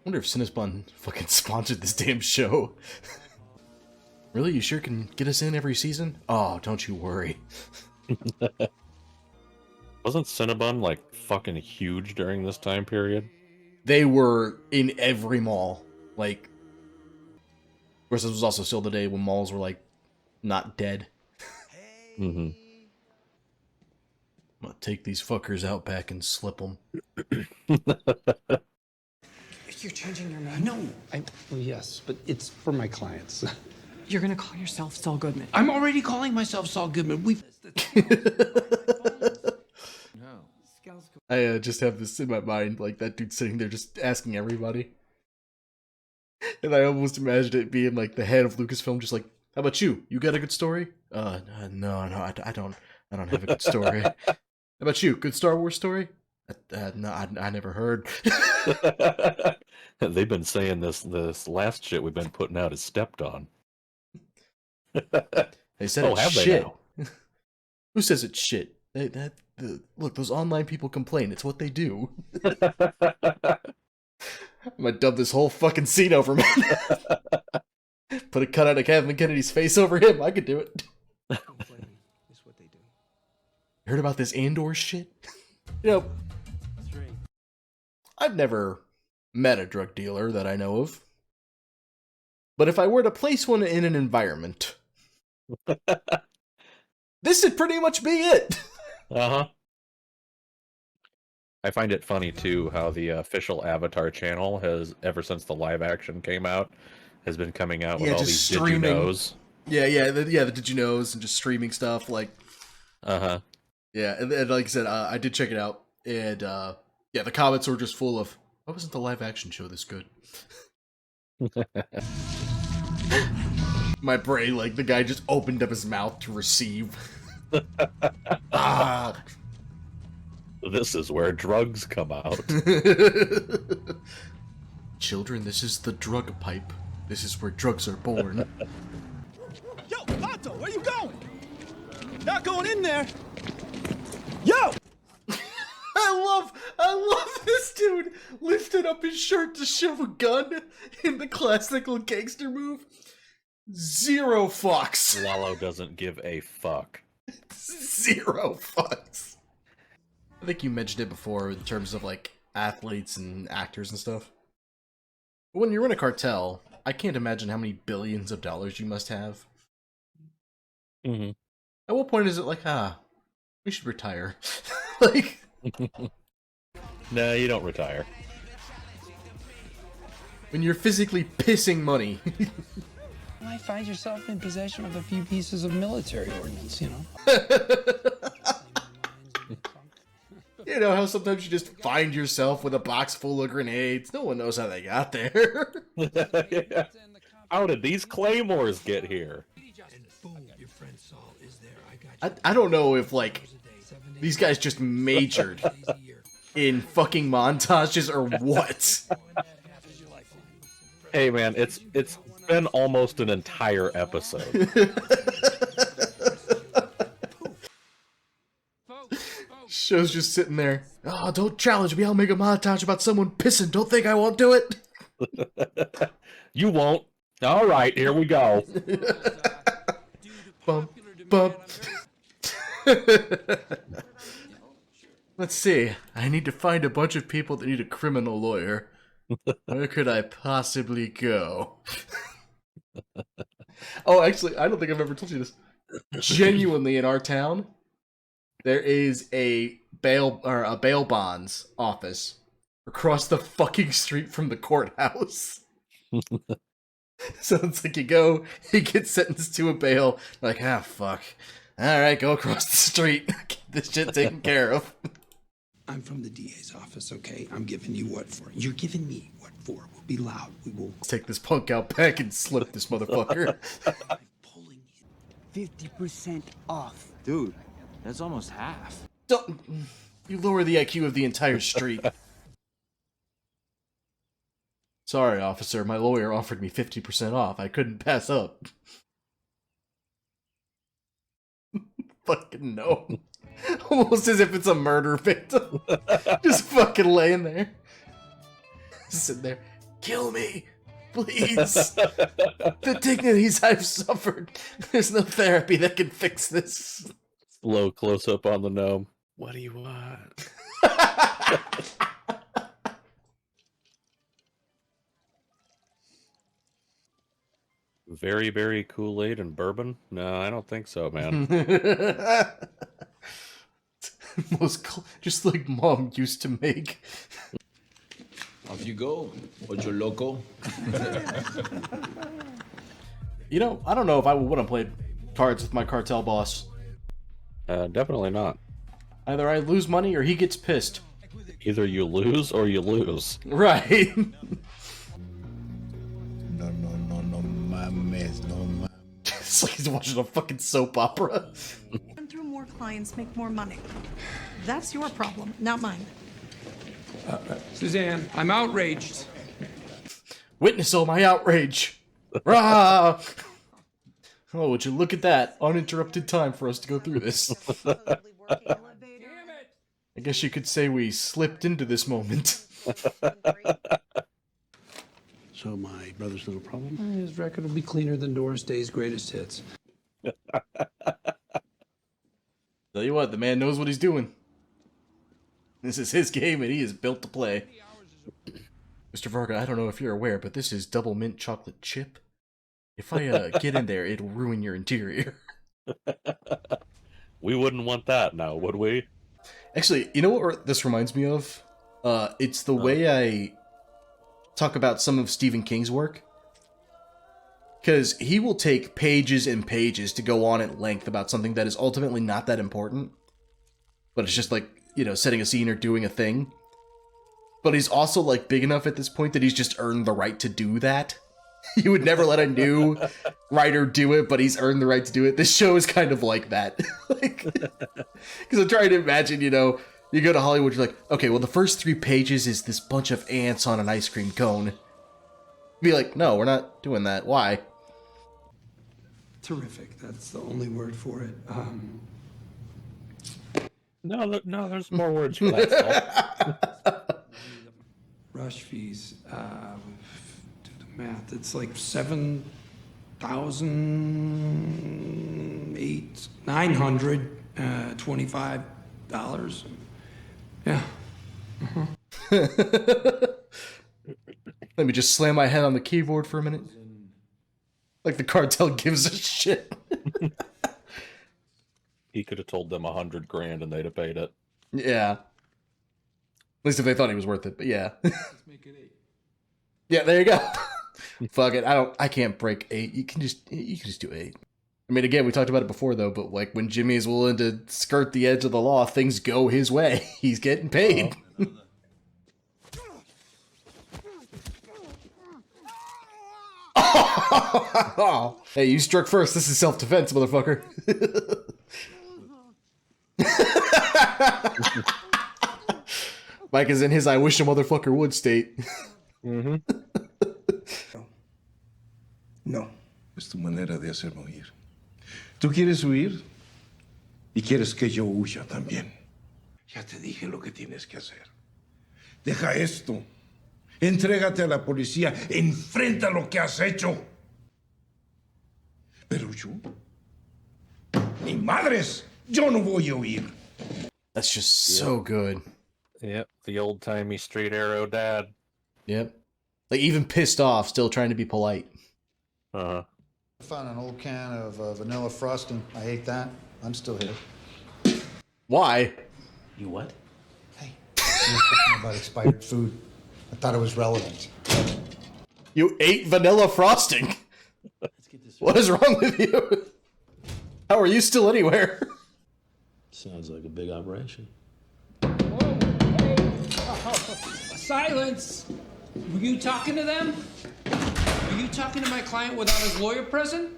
Wonder if Cinnabon fucking sponsored this damn show. Really? You sure can get us in every season? Oh, don't you worry. Wasn't Cinnabon like fucking huge during this time period? They were in every mall. Like, of course, this was also still the day when malls were like not dead. Mm-hmm. I'm gonna take these fuckers out back and slip them. You're changing your name? No, well, yes, but it's for my clients. You're gonna call yourself Saul Goodman. I'm already calling myself Saul Goodman. I just have this in my mind, like that dude sitting there just asking everybody. And I almost imagined it being like the head of Lucasfilm, just like, how about you? You got a good story? No, I don't have a good story. How about you? Good Star Wars story? No, I never heard. They've been saying this last shit we've been putting out is stepped on. They said Oh, it's have they shit. now? Who says it's shit? Look, those online people complain. It's what they do. I'm gonna dub this whole fucking scene over, man. Put a cutout of Kevin Kennedy's face over him. I could do it. It's what they do. Heard about this Andor shit? You know, I've never met a drug dealer that I know of. But if I were to place one in an environment, this would pretty much be it. Uh-huh. I find it funny, too, how the official Avatar channel has, ever since the live action came out, has been coming out with all these streaming. Did You Knows. The Did You Knows and just streaming stuff. Like, Uh-huh. yeah, and like I said, I did check it out. And, yeah, the comments were just full of, why wasn't the live action show this good? My brain, like, the guy just opened up his mouth to receive. Ah. This is where drugs come out. Children, this is the drug pipe. This is where drugs are born. Yo, Otto, where you going? Not going in there. Yo! I love this dude lifting up his shirt to shove a gun in the classical gangster move. Zero fucks. Lalo doesn't give a fuck. Zero fucks. I think you mentioned it before in terms of like athletes and actors and stuff. When you're in a cartel, I can't imagine how many billions of dollars you must have. Mm-hmm. At what point is it like, we should retire? Like, No, you don't retire. when you're physically pissing money. You might find yourself in possession of a few pieces of military ordnance, you know? You know how sometimes you just find yourself with a box full of grenades. No one knows how they got there. Yeah. How did these claymores get here? I don't know if, like, these guys just majored in fucking montages or what. Hey man, it's been almost an entire episode. Show's just sitting there. Oh, don't challenge me. I'll make a montage about someone pissing. Don't think I won't do it. You won't. All right, here we go. Bump, bump. Let's see. I need to find a bunch of people that need a criminal lawyer. Where could I possibly go? Oh, actually, I don't think I've ever told you this. Genuinely, in our town, there is a bail bonds office across the fucking street from the courthouse. So it's like you go, you get sentenced to a bail, like, fuck. Alright, go across the street. Get this shit taken care of. I'm from the DA's office, okay? I'm giving you what for. You're giving me what for. We'll be loud. We will. Let's take this punk out back and slip this motherfucker. I'm pulling you. 50% off. Dude, that's almost half. Don't you lower the IQ of the entire street. Sorry, officer. My lawyer offered me 50% off. I couldn't pass up. Fucking no. Almost as if it's a murder victim. Just fucking laying there. Sitting there. Kill me, please. The dignities I've suffered. There's no therapy that can fix this. Slow close up on the gnome. What do you want? Very, very Kool-Aid and bourbon? No, I don't think so, man. Just like Mom used to make. Off you go, Ocho Loco. You know, I don't know if I would have played cards with my cartel boss. Definitely not. Either I lose money or he gets pissed. Either you lose or you lose. Right. No mames, no mames. It's like he's watching a fucking soap opera. Run through more clients, make more money. That's your problem, not mine. Suzanne, I'm outraged. Witness all my outrage. Rah! Oh, would you look at that? Uninterrupted time for us to go through this. I guess you could say we slipped into this moment. So my brother's little problem? His record will be cleaner than Doris Day's greatest hits. Tell you what, the man knows what he's doing. This is his game and he is built to play. Mr. Varga, I don't know if you're aware, but this is double mint chocolate chip. If I get in there, it'll ruin your interior. We wouldn't want that now, would we? Actually, you know what this reminds me of? It's the way I talk about some of Stephen King's work. Because he will take pages and pages to go on at length about something that is ultimately not that important. But it's just like, you know, setting a scene or doing a thing. But he's also, like, big enough at this point that he's just earned the right to do that. You would never let a new writer do it, but he's earned the right to do it. This show is kind of like that. Because I'm trying to imagine, you know, you go to Hollywood, you're like, okay, well, the first 3 pages is this bunch of ants on an ice cream cone. Be like, no, we're not doing that. Why? Terrific. That's the only word for it. No, there's more words for that, Saul. Rush fees. Do the math. It's like $925. Yeah. Let me just slam my head on the keyboard for a minute. Like the cartel gives a shit. He could have told them $100,000 and they'd have paid it. Yeah. At least if they thought he was worth it, but yeah. Yeah, there you go. Fuck it. I can't break 8. You can just do 8. I mean, again, we talked about it before though, but like when Jimmy is willing to skirt the edge of the law, things go his way. He's getting paid. Hey, you struck first. This is self-defense, motherfucker. Mike is in his I wish a motherfucker would state. Mm-hmm. No, es tu manera de hacerme huir. Tú quieres huir y quieres que yo huya también. Ya te dije lo que tienes que hacer. Deja esto. Entrégate a la policía. Enfrenta lo que has hecho. Pero yo, ni madres, yo no voy a huir. That's just so good. Yep, the old-timey straight arrow dad. Yep. Like, even pissed off, still trying to be polite. Uh-huh. I found an old can of vanilla frosting. I ate that. I'm still here. Why? You what? Hey, you're talking about expired food. I thought it was relevant. You ate vanilla frosting? What is wrong with you? How are you still anywhere? Sounds like a big operation. Silence! Were you talking to them? Were you talking to my client without his lawyer present?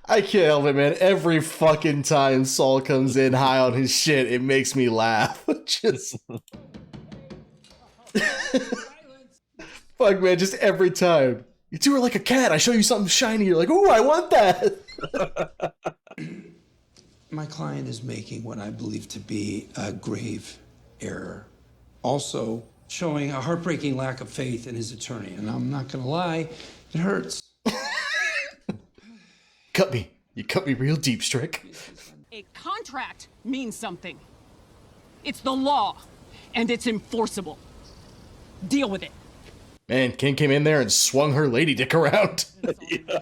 I can't help it, man. Every fucking time Saul comes in high on his shit, it makes me laugh. Just... Fuck, man, just every time. You two are like a cat. I show you something shiny. You're like, ooh, I want that. My client is making what I believe to be a grave error. Also, showing a heartbreaking lack of faith in his attorney. And I'm not gonna lie, it hurts. Cut me. You cut me real deep, Strick. A contract means something. It's the law, and it's enforceable. Deal with it. Man, Ken came in there and swung her lady dick around. Yeah.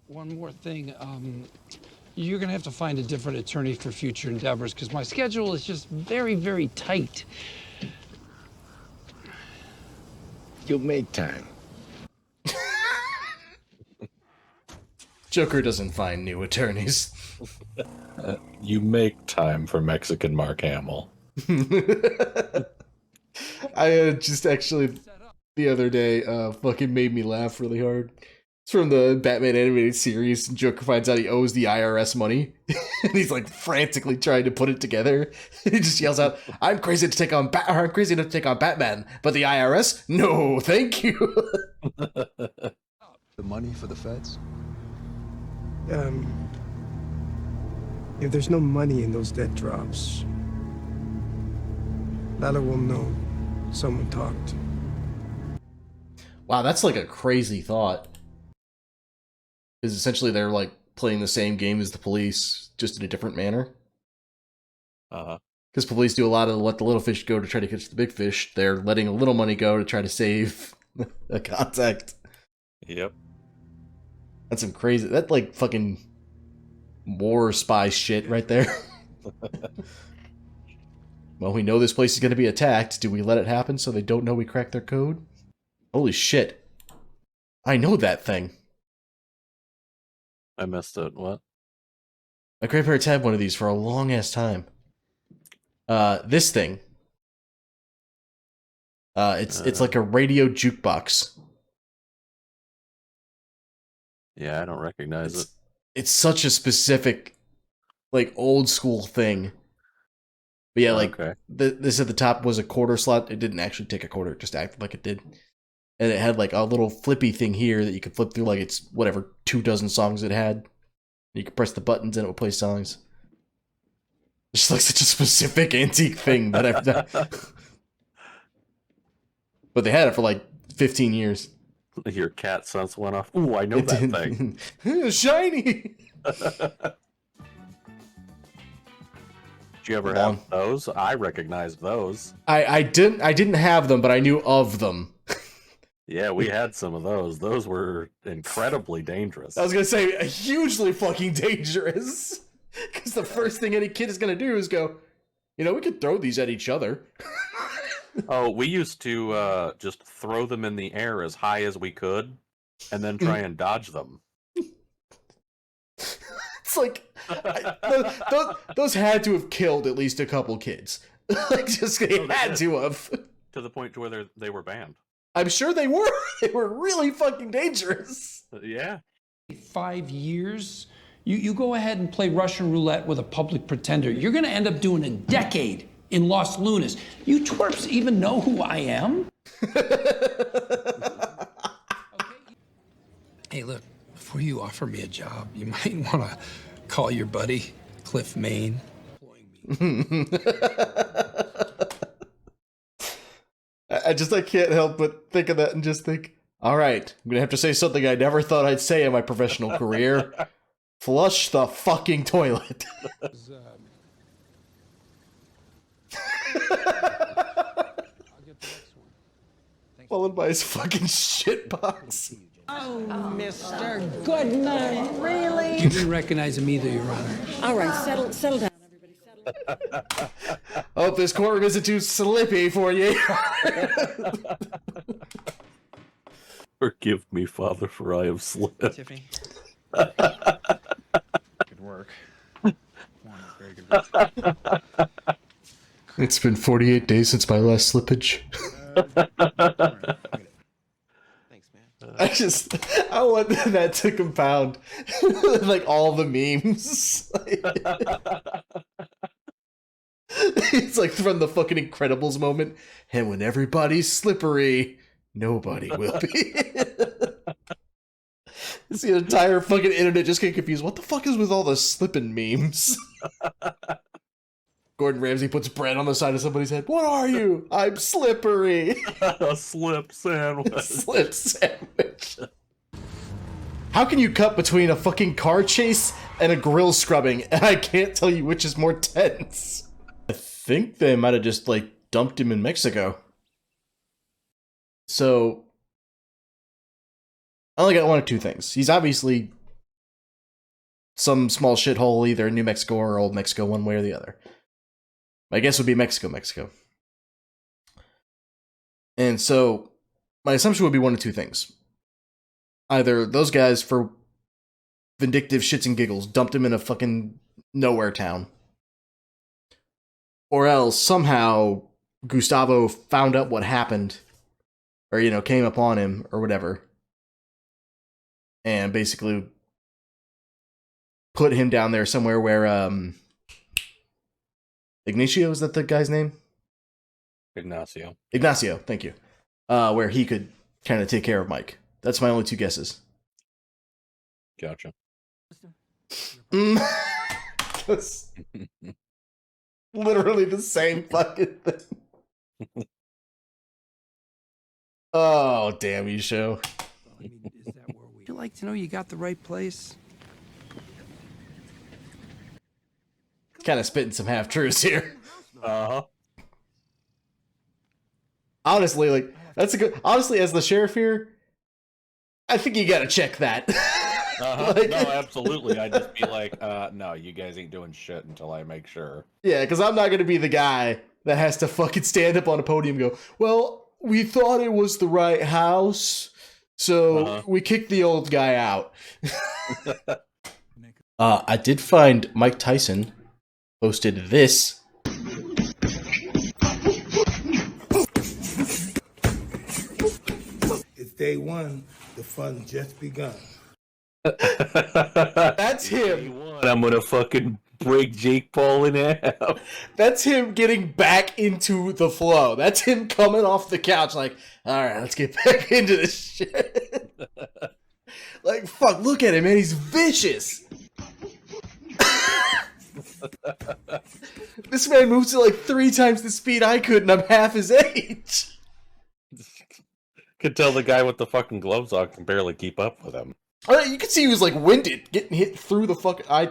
One more thing, you're gonna have to find a different attorney for future endeavors because my schedule is just very, very tight. You'll make time. Joker doesn't find new attorneys. You make time for Mexican Mark Hamill. I just actually the other day fucking made me laugh really hard. It's from the Batman animated series. Joker finds out he owes the IRS money, and he's like frantically trying to put it together. He just yells out, "I'm crazy to take on I'm crazy enough to take on Batman, but the IRS? No, thank you." The money for the feds? If there's no money in those debt drops, Lala will know someone talked. Wow, that's like a crazy thought. Because essentially they're like playing the same game as the police, just in a different manner. Because police do a lot of let the little fish go to try to catch the big fish. They're letting a little money go to try to save a contact. Yep. That's some crazy. That like fucking war spy shit right there. Well, we know this place is going to be attacked. Do we let it happen so they don't know we cracked their code? Holy shit. I know that thing. I missed it. What? My grandparents had one of these for a long ass time. This thing. It's like a radio jukebox. Yeah, I don't recognize it. It's such a specific, like, old school thing. But yeah, like, this at the top was a quarter slot. It didn't actually take a quarter. It just acted like it did. And it had, like, a little flippy thing here that you could flip through, like, it's whatever 24 songs it had. You could press the buttons and it would play songs. It's just, like, such a specific antique thing that I've done. But they had it for, like, 15 years. Your cat sense went off. Ooh, I know that thing. Shiny! Did you ever have those? I recognized those. I didn't have them, but I knew of them. Yeah, we had some of those. Those were incredibly dangerous. I was gonna say hugely fucking dangerous. Because the first thing any kid is gonna do is go, you know, we could throw these at each other. Oh, we used to just throw them in the air as high as we could, and then try and dodge them. It's like those had to have killed at least a couple kids. Like, just they had to have. To the point to where they were banned. I'm sure they were. They were really fucking dangerous. Yeah. 5 years. You go ahead and play Russian roulette with a public pretender. You're going to end up doing a decade in Los Lunas. You twerps even know who I am? Okay. Hey, look, before you offer me a job, you might want to call your buddy, Cliff Maine. I can't help but think of that and just think, all right, I'm going to have to say something I never thought I'd say in my professional career. Flush the fucking toilet. Followed by his fucking shitbox. Oh, Mr. Goodman, really? You didn't recognize him either, Your Honor. All right, settle down, everybody, settle down. Hope this courtroom isn't too slippy for you. Forgive me, Father, for I have slipped. Tiffany. Good work. Very good work. It's been 48 days since my last slippage. Thanks, man. I want that to compound. Like all the memes. It's like from the fucking Incredibles moment. And when everybody's slippery, nobody will be. It's the entire fucking internet just getting confused. What the fuck is with all the slipping memes? Gordon Ramsay puts bread on the side of somebody's head. What are you? I'm slippery. A slip sandwich. Slip sandwich. How can you cut between a fucking car chase and a grill scrubbing, and I can't tell you which is more tense? I think they might have just, like, dumped him in Mexico. So, I only got one or two things. He's obviously some small shithole, either in New Mexico or Old Mexico, one way or the other. My guess would be Mexico. And so, my assumption would be one of two things. Either those guys, for vindictive shits and giggles, dumped him in a fucking nowhere town. Or else, somehow, Gustavo found out what happened. Or, you know, came upon him, or whatever. And basically put him down there somewhere where, Ignacio, is that the guy's name? Ignacio, thank you. Where he could kind of take care of Mike. That's my only two guesses. Gotcha. That's literally the same fucking thing. Oh, damn you, show. Would you like to know you got the right place? Kind of spitting some half-truths here. Uh-huh. Honestly, like, that's a good... Honestly, as the sheriff here, I think you gotta check that. Uh-huh. Like, no, absolutely. I'd just be like, no, you guys ain't doing shit until I make sure. Yeah, because I'm not gonna be the guy that has to fucking stand up on a podium and go, well, we thought it was the right house, so we kicked the old guy out. I did find Mike Tyson posted this. It's day one. The fun just begun. That's him. I'm gonna fucking break Jake Paul in half. That's him getting back into the flow. That's him coming off the couch like, all right, let's get back into this shit. Like, fuck, look at him, man. He's vicious. This man moves at like 3 times the speed I could, and I'm half his age. Could tell the guy with the fucking gloves on can barely keep up with him. You could see he was like winded, getting hit through the fucking... I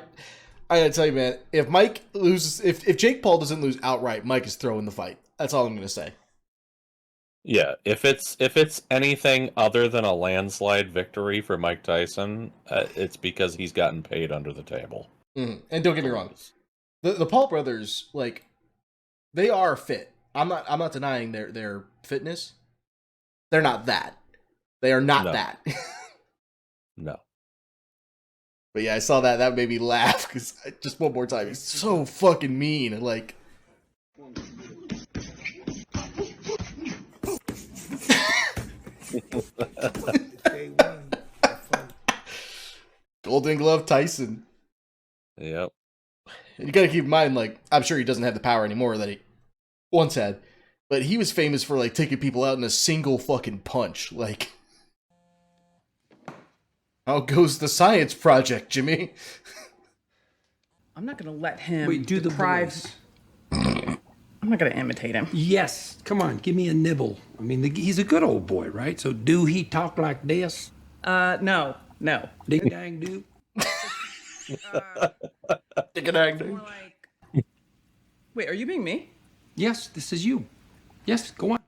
gotta tell you, man, if Mike loses... If Jake Paul doesn't lose outright, Mike is throwing the fight. That's all I'm gonna say. Yeah, if it's anything other than a landslide victory for Mike Tyson, it's because he's gotten paid under the table. Mm. And don't get me wrong, the Paul brothers, like, they are fit. I'm not denying their fitness. They're not that. They are not that. No. But yeah, I saw that. That made me laugh because just one more time, he's so fucking mean. Like, Golden Glove Tyson. Yep. You gotta keep in mind, like, I'm sure he doesn't have the power anymore that he once had, but he was famous for, like, taking people out in a single fucking punch. Like, how goes the science project, Jimmy? I'm not gonna let him Wait, do deprive... the voice. I'm not gonna imitate him. Yes, come on, give me a nibble. I mean, he's a good old boy, right? So do he talk like this? No. Ding dang do. Ding dang do. Wait, are you being me? Yes, this is you. Yes, go on.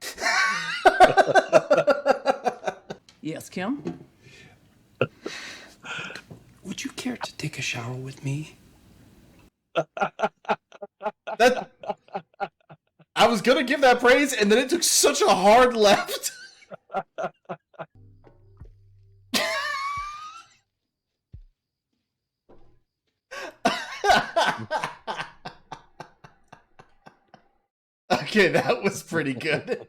Yes, Kim? Would you care to take a shower with me? That I was gonna give that praise, and then it took such a hard left. Okay, that was pretty good.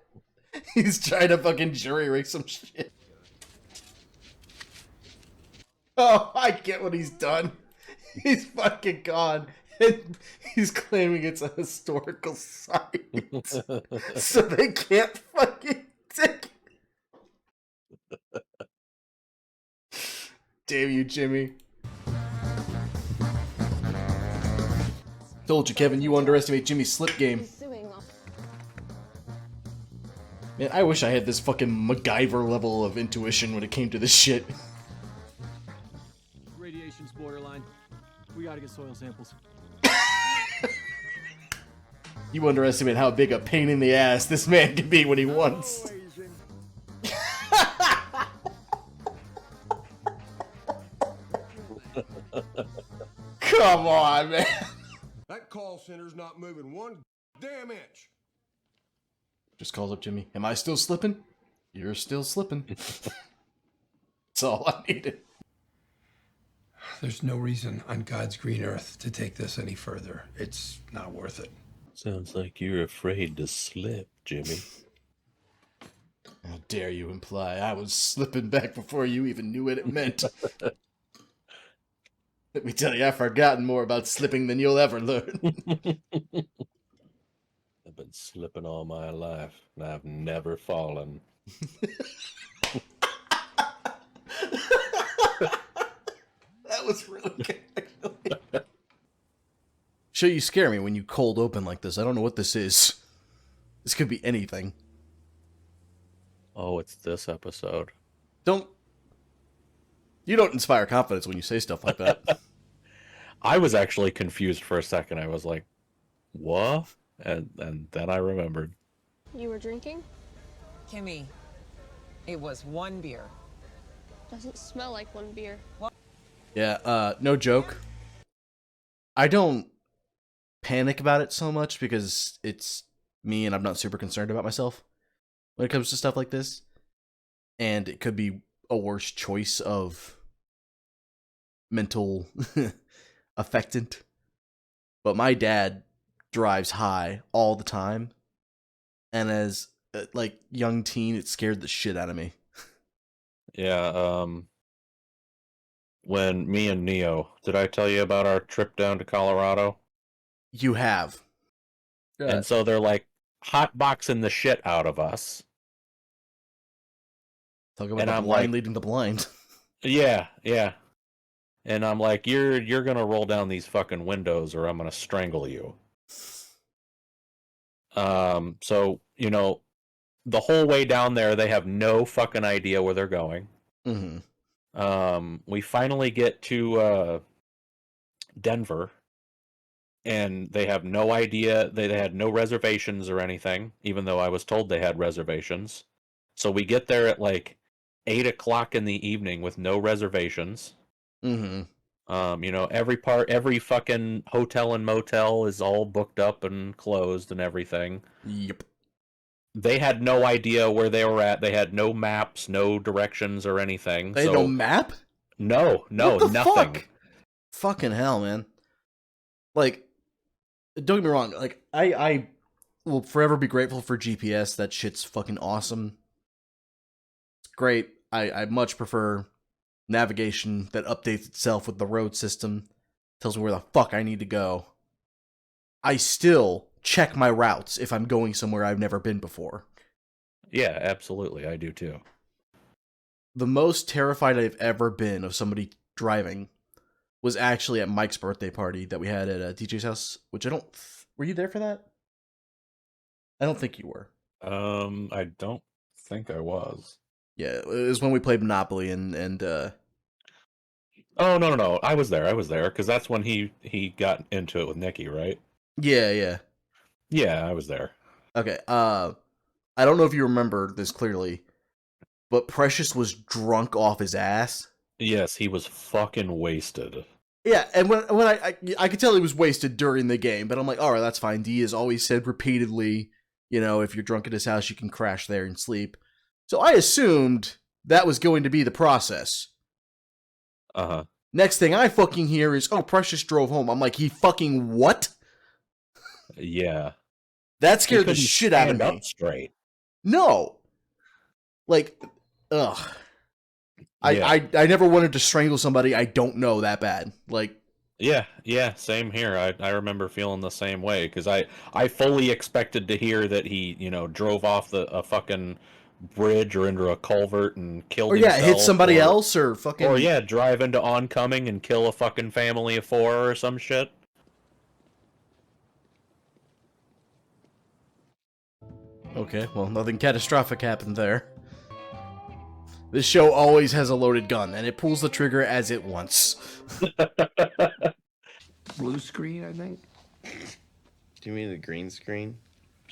He's trying to fucking jury rig some shit. Oh, I get what he's done. He's fucking gone. And he's claiming it's a historical site. So they can't fucking take it. Damn you, Jimmy. Told you, Kevin, you underestimate Jimmy's slip game. Man, I wish I had this fucking MacGyver level of intuition when it came to this shit. Radiation's borderline. We gotta get soil samples. You underestimate how big a pain in the ass this man can be when he wants. Come on, man. That call center's not moving one damn inch. Just calls up Jimmy. Am I still slipping? You're still slipping. That's all I needed. There's no reason on God's green earth to take this any further. It's not worth it. Sounds like you're afraid to slip, Jimmy. How dare you imply I was slipping back before you even knew what it meant? Let me tell you, I've forgotten more about slipping than you'll ever learn. I've been slipping all my life, and I've never fallen. That was really good, actually. Show you scare me when you cold open like this. I don't know what this is. This could be anything. Oh, it's this episode. You don't inspire confidence when you say stuff like that. I was actually confused for a second. I was like, what? And then I remembered. You were drinking? Kimmy, it was one beer. Doesn't smell like one beer. Yeah, no joke. I don't panic about it so much because it's me and I'm not super concerned about myself when it comes to stuff like this. And it could be a worse choice of mental affectant. But my dad drives high all the time. And as like young teen, it scared the shit out of me. Yeah, when me and Neo, did I tell you about our trip down to Colorado? You have. And so they're like hotboxing the shit out of us. Talk about the blind leading the blind. Yeah. And I'm like, you're gonna roll down these fucking windows or I'm gonna strangle you. So, you know, the whole way down there, they have no fucking idea where they're going. Mm-hmm. We finally get to Denver, and they have no idea. They had no reservations or anything, even though I was told they had reservations. So we get there at like 8 o'clock in the evening with no reservations. Mm-hmm. You know, every fucking hotel and motel is all booked up and closed and everything. Yep. They had no idea where they were at. They had no maps, no directions or anything. They had no map? No, What the nothing. Fuck? Fucking hell, man. Like, don't get me wrong. Like, I will forever be grateful for GPS. That shit's fucking awesome. It's great. I much prefer navigation that updates itself with the road system. Tells me where the fuck I need to go. I still check my routes if I'm going somewhere I've never been before. Yeah, absolutely. I do too. The most terrified I've ever been of somebody driving was actually at Mike's birthday party that we had at DJ's house, which I don't... Were you there for that? I don't think you were. I don't think I was. Yeah, it was when we played Monopoly and Oh, no. I was there, because that's when he got into it with Nikki, right? Yeah. Yeah, I was there. Okay, I don't know if you remember this clearly, but Precious was drunk off his ass. Yes, he was fucking wasted. Yeah, and when I could tell he was wasted during the game, but I'm like, alright, that's fine. D has always said repeatedly, you know, if you're drunk at his house, you can crash there and sleep. So I assumed that was going to be the process. Uh-huh. Next thing I fucking hear is, oh, Precious drove home. I'm like, he fucking what? Yeah. That scared the shit out of me. Up straight. No. Like, ugh. Yeah. I never wanted to strangle somebody I don't know that bad. Like, yeah, same here. I remember feeling the same way, because I fully expected to hear that he, you know, drove off a fucking bridge or into a culvert and killed himself. Hit somebody else or fucking... Or drive into oncoming and kill a fucking family of 4 or some shit. Okay, well, nothing catastrophic happened there. This show always has a loaded gun, and it pulls the trigger as it wants. Blue screen, I think. Do you mean the green screen?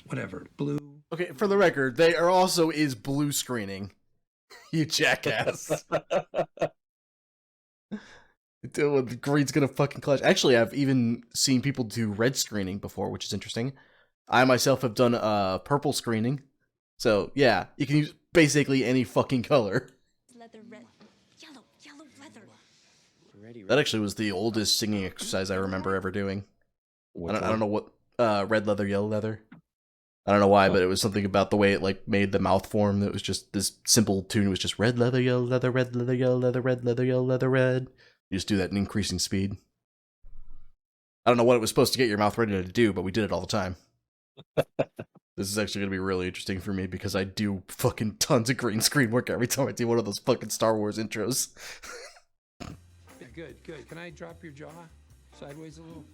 Whatever. Blue. Okay, for the record, there also is blue screening. You jackass. The green's gonna fucking clutch. Actually, I've even seen people do red screening before, which is interesting. I myself have done purple screening. So, yeah, you can use basically any fucking color. Leather, red, yellow leather. That actually was the oldest singing exercise I remember ever doing. I don't know what red leather, yellow leather. I don't know why, but it was something about the way it like made the mouth form. That was just this simple tune. It was just red leather, yellow leather, red leather, yellow leather, red leather, yellow leather, red. You just do that in increasing speed. I don't know what it was supposed to get your mouth ready to do, but we did it all the time. This is actually going to be really interesting for me because I do fucking tons of green screen work every time I do one of those fucking Star Wars intros. Good. Can I drop your jaw sideways a little?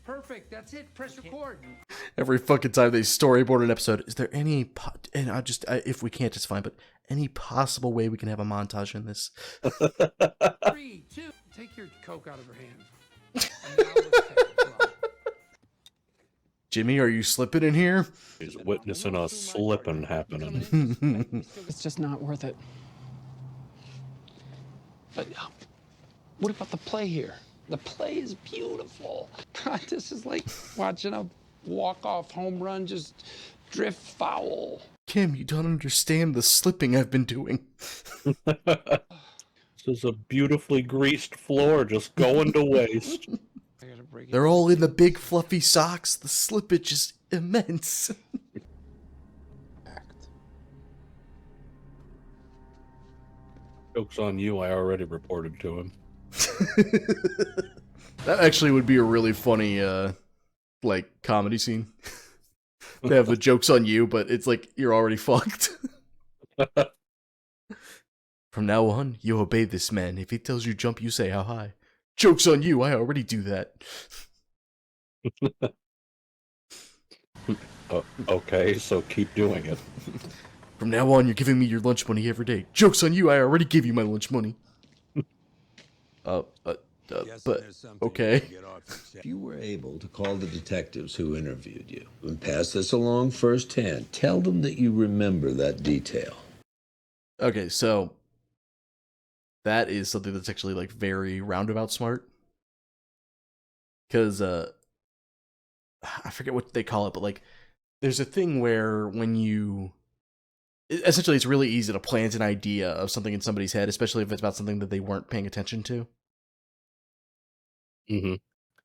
Perfect. That's it. Press record. Every fucking time they storyboard an episode, is there any and if we can't, it's fine, but any possible way we can have a montage in this? 3, 2. Take your Coke out of her hand. And now let's take it slow. Jimmy, are you slipping in here? He's witnessing a slipping happening. It's just not worth it. But what about the play here? The play is beautiful. God, this is like watching a walk-off home run just drift foul. Kim, you don't understand the slipping I've been doing. This is a beautifully greased floor just going to waste. They're all in the big fluffy socks. The slippage is immense. Joke's on you, I already reported to him. That actually would be a really funny, like, comedy scene. They have the joke's on you, but it's like, you're already fucked. From now on, you obey this man. If he tells you jump, you say how high. Joke's on you, I already do that. Okay, so keep doing it. From now on, you're giving me your lunch money every day. Joke's on you, I already give you my lunch money. But, okay. If you were able to call the detectives who interviewed you and pass this along firsthand, tell them that you remember that detail. Okay, so that is something that's actually like very roundabout smart. Because I forget what they call it, but like there's a thing where when you essentially it's really easy to plant an idea of something in somebody's head, especially if it's about something that they weren't paying attention to. Mm-hmm.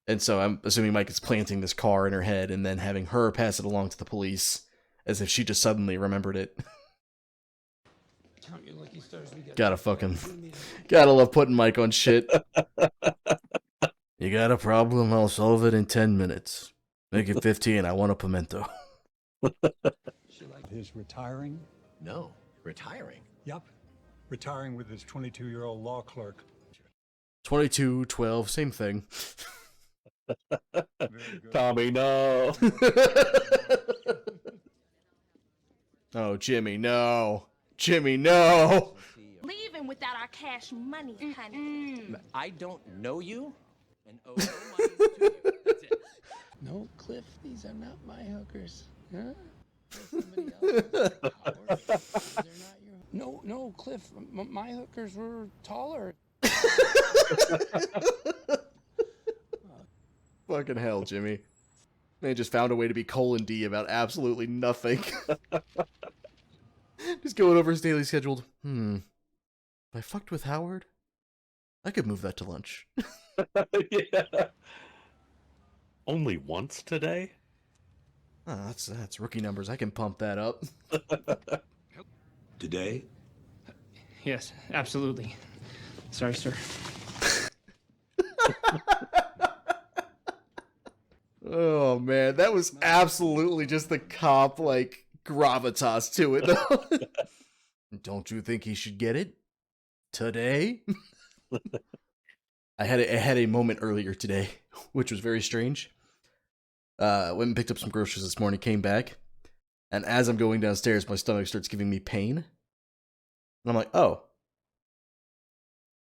And so I'm assuming Mike is planting this car in her head and then having her pass it along to the police as if she just suddenly remembered it. Gotta love putting Mike on shit. You got a problem, I'll solve it in 10 minutes. Make it 15, I want a pimento. His retiring? No, retiring. Yep. Retiring with his 22-year-old law clerk. 22, 12, same thing. Tommy, no. Oh, Jimmy, no. Jimmy, no. Leaving without our cash money, honey. I don't know you, and owe no money to you. That's it. No, Cliff, these are not my hookers. Huh? Somebody else. No, Cliff, my hookers were taller. Fucking hell, Jimmy. Man just found a way to be colon D about absolutely nothing. Just going over his daily schedule. If I fucked with Howard, I could move that to lunch. Yeah. Only once today? Oh, that's rookie numbers. I can pump that up. Today? Yes, absolutely. Sorry, sir. Oh man, that was absolutely just the cop like gravitas to it though. Don't you think he should get it today? I had a moment earlier today, which was very strange. Went and picked up some groceries this morning, came back. And as I'm going downstairs, my stomach starts giving me pain. And I'm like, oh.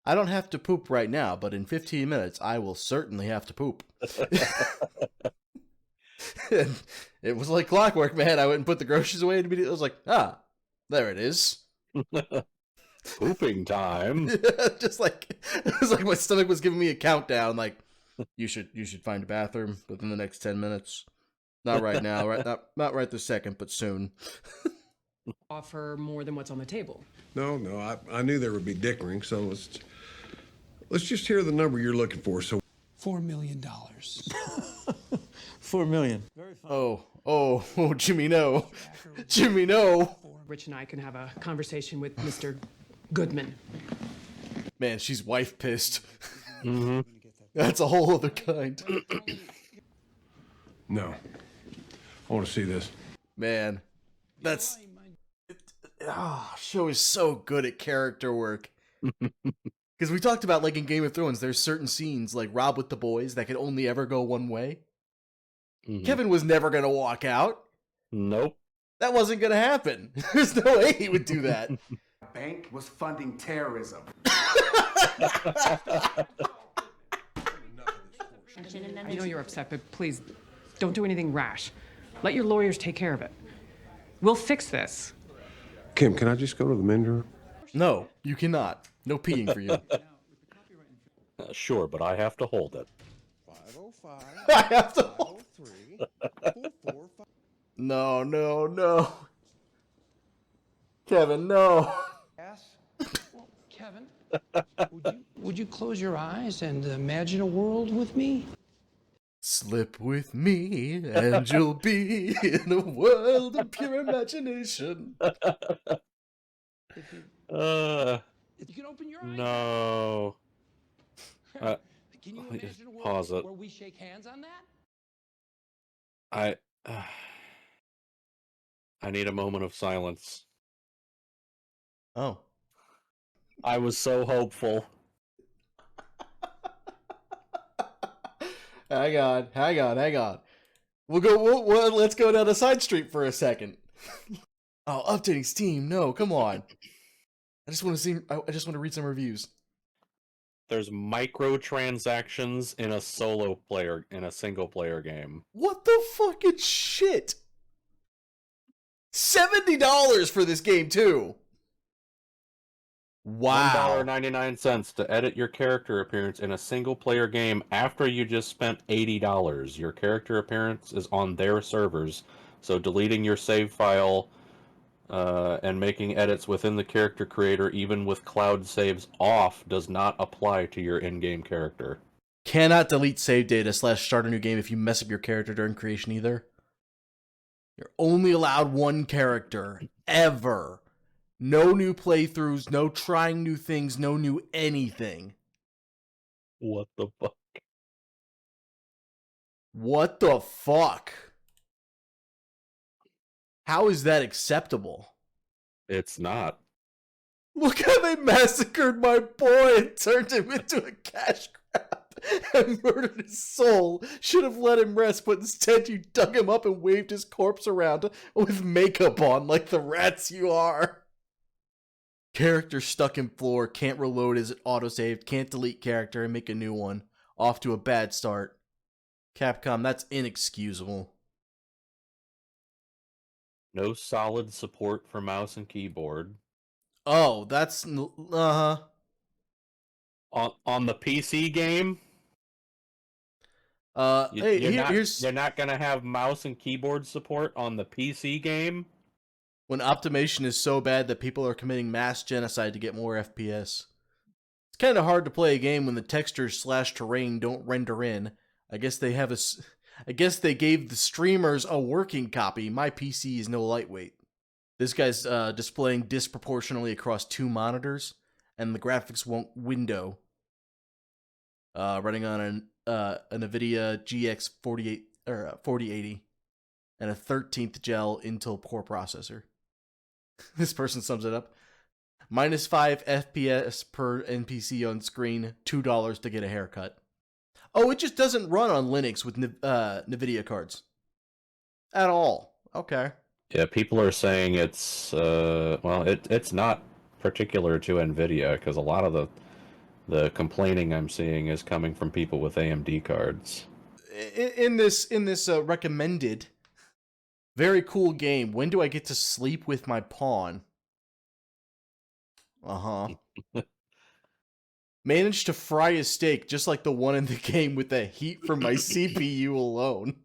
I don't have to poop right now, but in 15 minutes, I will certainly have to poop. And it was like clockwork, man. I went and put the groceries away and immediately I was like, there it is. Pooping time. Just like, it was like my stomach was giving me a countdown, like, you should find a bathroom within the next 10 minutes. Not right now, not right this second, but soon. Offer more than what's on the table. No, I knew there would be dickering, so let's just hear the number you're looking for. So $4 million. $4 million. Oh, Jimmy, no. Jimmy, no. Rich and I can have a conversation with Mr. Goodman. Man, she's wife pissed. Mm-hmm. That's a whole other kind. No. I want to see this. Man, that's... show is so good at character work. Because we talked about, like, in Game of Thrones, there's certain scenes, like Rob with the boys, that could only ever go one way. Mm-hmm. Kevin was never going to walk out. Nope. That wasn't going to happen. There's no way he would do that. Bank was funding terrorism. I know you're upset, but please, don't do anything rash. Let your lawyers take care of it. We'll fix this. Kim, can I just go to the men's room? No, you cannot. No peeing for you. Sure, but I have to hold it. 505. I have to hold 445. No. Kevin, no. Well, Kevin, would you close your eyes and imagine a world with me? Slip with me and you'll be in a world of pure imagination. You can open your eyes. No. Can you imagine a world Pause it. where we shake hands on that? I need a moment of silence. Oh. I was so hopeful. Hang on. Let's go down a side street for a second. Oh, updating Steam. No, come on. I just want to read some reviews. There's microtransactions in a single player game. What the fucking shit? $70 for this game too. Wow. $1.99 to edit your character appearance in a single player game after you just spent $80. Your character appearance is on their servers, so deleting your save file and making edits within the character creator, even with cloud saves off, does not apply to your in-game character. Cannot delete save data / start a new game if you mess up your character during creation either. You're only allowed one character, ever. No new playthroughs, no trying new things, no new anything. What the fuck? What the fuck? How is that acceptable? It's not. Look how they massacred my boy and turned him into a cash grab and murdered his soul. Should have let him rest, but instead you dug him up and waved his corpse around with makeup on like the rats you are. Character stuck in floor, can't reload as it autosaved, can't delete character and make a new one. Off to a bad start. Capcom, that's inexcusable. No solid support for mouse and keyboard. Oh, that's On the PC game? You're not gonna have mouse and keyboard support on the PC game? When optimization is so bad that people are committing mass genocide to get more FPS. It's kind of hard to play a game when the textures / terrain don't render in. I guess they gave the streamers a working copy. My PC is no lightweight. This guy's displaying disproportionately across 2 monitors, and the graphics won't window. Running on an NVIDIA GX 4080 and a 13th gel Intel Core processor. This person sums it up. -5 FPS per NPC on screen, $2 to get a haircut. Oh, it just doesn't run on Linux with NVIDIA cards. At all. Okay. Yeah, people are saying it's well, it's not particular to Nvidia because a lot of the complaining I'm seeing is coming from people with AMD cards. In this recommended, very cool game. When do I get to sleep with my pawn? Managed to fry a steak just like the one in the game with the heat from my CPU alone.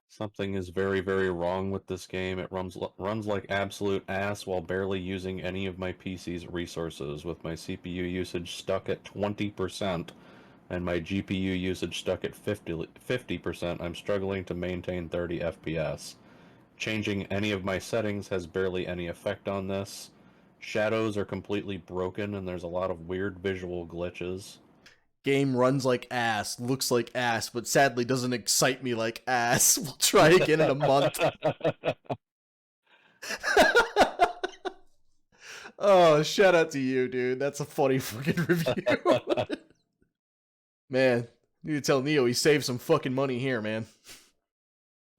Something is very, very wrong with this game. It runs like absolute ass while barely using any of my PC's resources, with my CPU usage stuck at 20% and my GPU usage stuck at 50%. I'm struggling to maintain 30 FPS. Changing any of my settings has barely any effect on this. Shadows are completely broken and there's a lot of weird visual glitches. Game runs like ass, looks like ass, but sadly doesn't excite me like ass. We'll try again in a month. Oh, shout out to you, dude. That's a funny fucking review. Man, need to tell Neo he saved some fucking money here, man.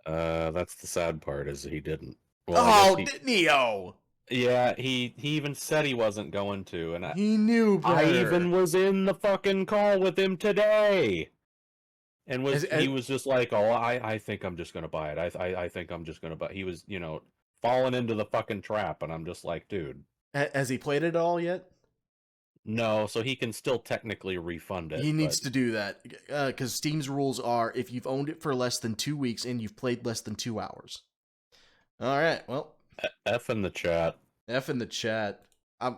That's the sad part, is he didn't. Well, Neo! Yeah, he even said he wasn't going to, and he knew better. I even was in the fucking call with him today, and he was just like, "Oh, I think I'm just gonna buy it. I think I'm just gonna buy." He was, falling into the fucking trap, and I'm just like, dude. Has he played it all yet? No, so he can still technically refund it. He needs to do that, because Steam's rules are if you've owned it for less than 2 weeks and you've played less than 2 hours. All right, well. F in the chat. F in the chat. I'm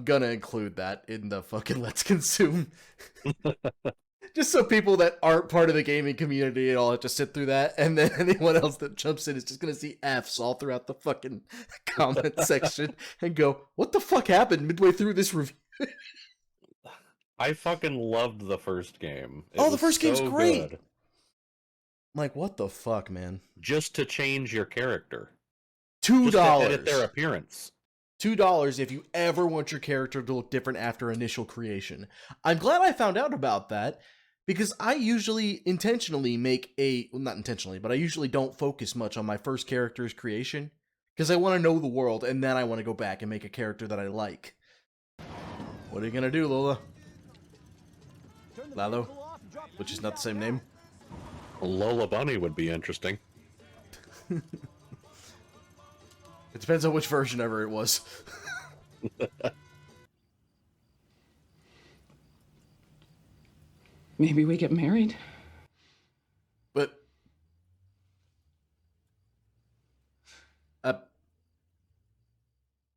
gonna include that in the fucking Let's Consume. Just so people that aren't part of the gaming community and all have to sit through that, and then anyone else that jumps in is just gonna see Fs all throughout the fucking comment section and go, what the fuck happened midway through this review? I fucking loved the first game. The first game's great. Good. Like, what the fuck, man? Just to change your character. $2. Just to edit their appearance. $2 if you ever want your character to look different after initial creation. I'm glad I found out about that, because I usually intentionally make not intentionally, but I usually don't focus much on my first character's creation, because I want to know the world, and then I want to go back and make a character that I like. What are you gonna do, Lola? Lalo? Which is not the same name. Lola Bunny would be interesting. It depends on which version ever it was. Maybe we get married? But...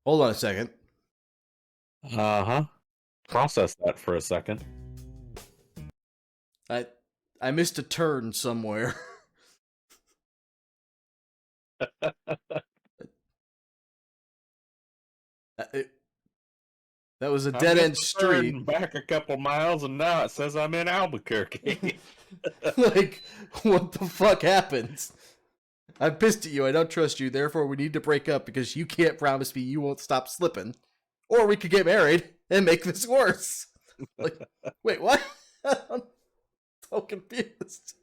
hold on a second. Uh-huh. Process that for a second. I missed a turn somewhere. That was a dead-end street. Back a couple miles, and now it says I'm in Albuquerque. Like, what the fuck happens? I'm pissed at you. I don't trust you. Therefore, we need to break up because you can't promise me you won't stop slipping. Or we could get married and make this worse. Like, wait, what? I'm so confused.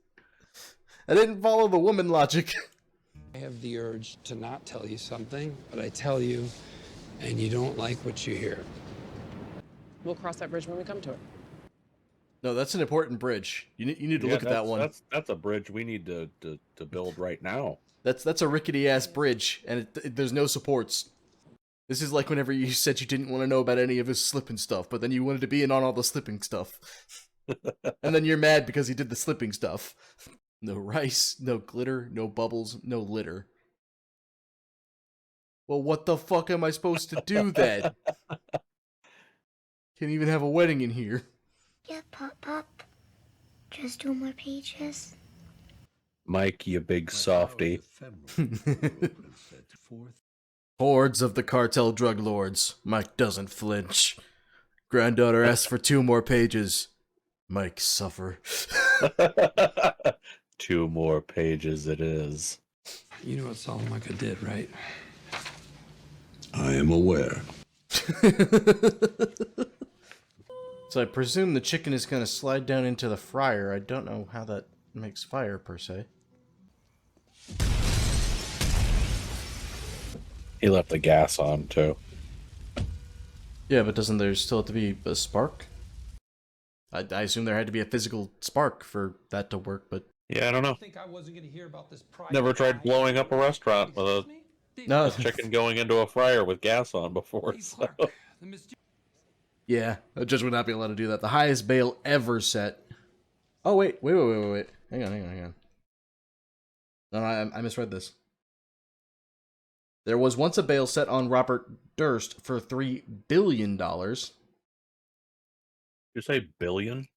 I didn't follow the woman logic. I have the urge to not tell you something, but I tell you, and you don't like what you hear. We'll cross that bridge when we come to it. No, that's an important bridge. You need to look at that one. That's a bridge we need to build right now. That's a rickety ass bridge, and there's no supports. This is like whenever you said you didn't want to know about any of his slipping stuff, but then you wanted to be in on all the slipping stuff. And then you're mad because he did the slipping stuff. No rice, no glitter, no bubbles, no litter. Well, what the fuck am I supposed to do then? Can't even have a wedding in here. Yeah, Pop. Just 2 more pages. Mike, you big softy. Hordes of the cartel drug lords. Mike doesn't flinch. Granddaughter asks for 2 more pages. Mike suffer. 2 more pages it is. You know what Salamanca did, right? I am aware. So I presume the chicken is going to slide down into the fryer. I don't know how that makes fire, per se. He left the gas on too. Yeah, but doesn't there still have to be a spark? I assume there had to be a physical spark for that to work, but Yeah, I don't know. Think I wasn't going to hear about this private Never tried eye? blowing up a restaurant with a no. chicken going into a fryer with gas on before. So. Yeah, a judge would not be allowed to do that. The highest bail ever set. Oh wait. Hang on. No, I misread this. There was once a bail set on Robert Durst for $3 billion. You say billion?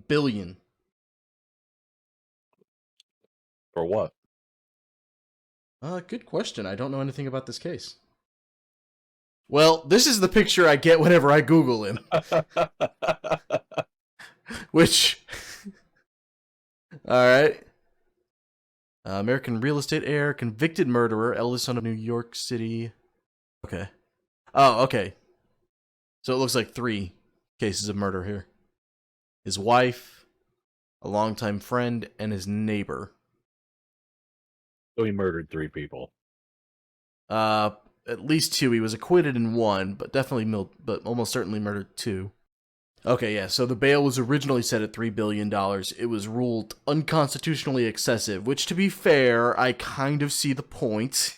Billion. For what? Good question. I don't know anything about this case. Well, this is the picture I get whenever I Google him. Which... Alright. American real estate heir, convicted murderer, eldest son of New York City. Okay. Oh, okay. So it looks like 3 cases of murder here. His wife, a longtime friend, and his neighbor. So he murdered 3 people. At least 2. He was acquitted in 1, but but almost certainly murdered 2. Okay, yeah, so the bail was originally set at $3 billion. It was ruled unconstitutionally excessive, which, to be fair, I kind of see the point.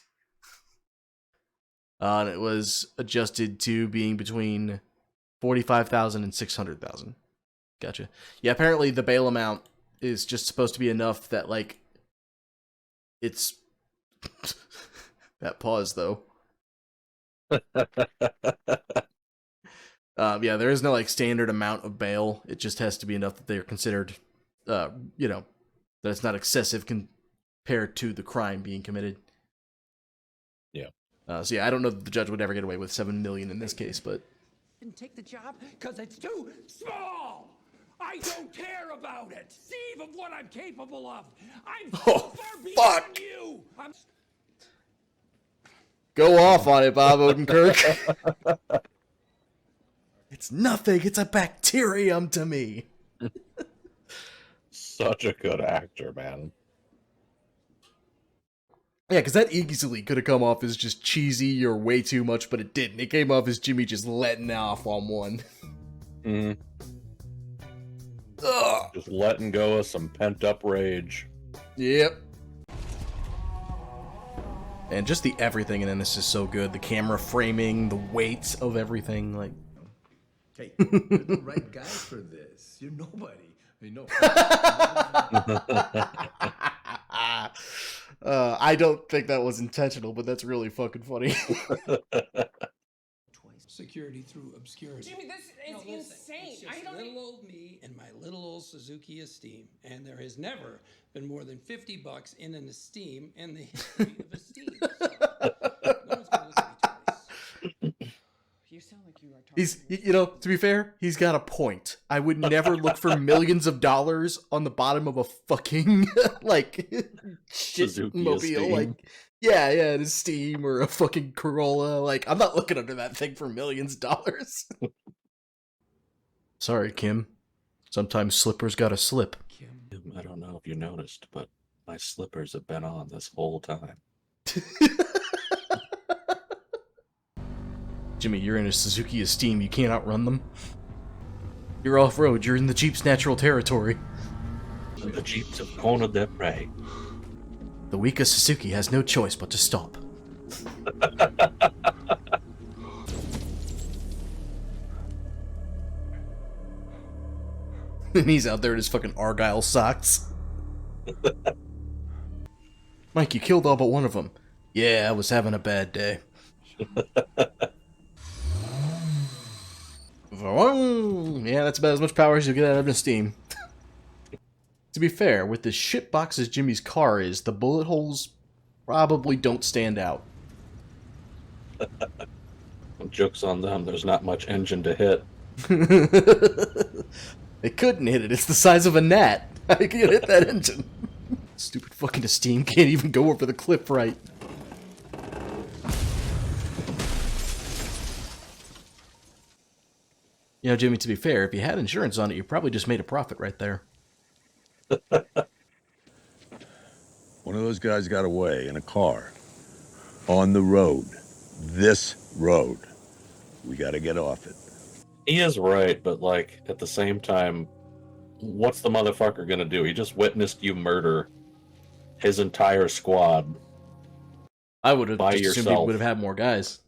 And it was adjusted to being between $45,000 and $600,000. Gotcha. Yeah, apparently the bail amount is just supposed to be enough that, like, it's... that pause, though. Yeah, there is no, like, standard amount of bail. It just has to be enough that they are considered, that it's not excessive compared to the crime being committed. Yeah. So yeah, I don't know that the judge would ever get away with $7 million in this case, but... Didn't take the job because it's too small. I don't care about it. Conceive of what I'm capable of. I'm so far beyond you. Go off on it, Bob Odenkirk. It's nothing. It's a bacterium to me. Such a good actor, man. Yeah, because that easily could have come off as just cheesy or way too much, but it didn't. It came off as Jimmy just letting off on one. Mm. Just letting go of some pent-up rage. Yep. And just the everything in this is so good. The camera framing, the weight of everything, like... Hey, you're the right guy for this. You're nobody. You know. I don't think that was intentional, but that's really fucking funny. Security through obscurity. Jimmy, this is insane. It's just little old me and my little old Suzuki Esteem, and there has never been more than $50 in an Esteem in the history of Esteem. So, no one's gonna look at me twice. You sound like you are talking. He's, to be fair, he's got a point. I would never look for millions of dollars on the bottom of a fucking, like, shit mobile. Like, yeah, an Esteem or a fucking Corolla. Like, I'm not looking under that thing for millions of dollars. Sorry, Kim. Sometimes slippers gotta slip. Kim, I don't know if you noticed, but my slippers have been on this whole time. Jimmy, you're in a Suzuki Esteem. You can't outrun them. You're off-road. You're in the Jeep's natural territory. The Jeeps have cornered their prey. The weakest Suzuki has no choice but to stop. And he's out there in his fucking Argyle socks. Mike, you killed all but one of them. Yeah, I was having a bad day. Yeah, that's about as much power as you'll get out of an Esteem. To be fair, with as shitbox as Jimmy's car is, the bullet holes probably don't stand out. Joke's on them, there's not much engine to hit. They couldn't hit it, it's the size of a gnat. How can you hit that engine? Stupid fucking Esteem can't even go over the cliff right. You know, Jimmy, to be fair, if you had insurance on it, you probably just made a profit right there. One of those guys got away in a car on the road. this road. We gotta get off it. He is right, but like at the same time, what's the motherfucker gonna do? He just witnessed you murder his entire squad. I would have by just assumed he yourself. would have had more guys.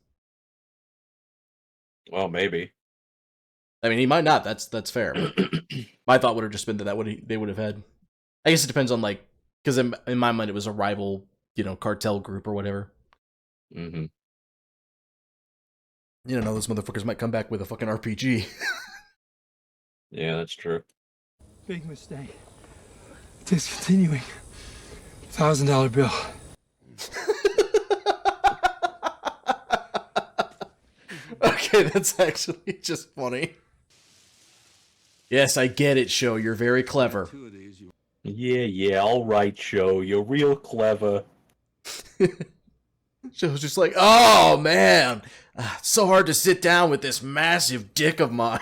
Well, maybe. I mean, he might not. That's fair. But my thought would have just been that they would have had. I guess it depends on like, because in my mind it was a rival, cartel group or whatever. Mm-hmm. You don't know, those motherfuckers might come back with a fucking RPG. Yeah, that's true. Big mistake. Discontinuing. $1,000 bill. Okay, that's actually just funny. Yes, I get it, Show. You're very clever. Yeah, all right, Show. You're real clever. Show's just like, oh, man. It's so hard to sit down with this massive dick of mine.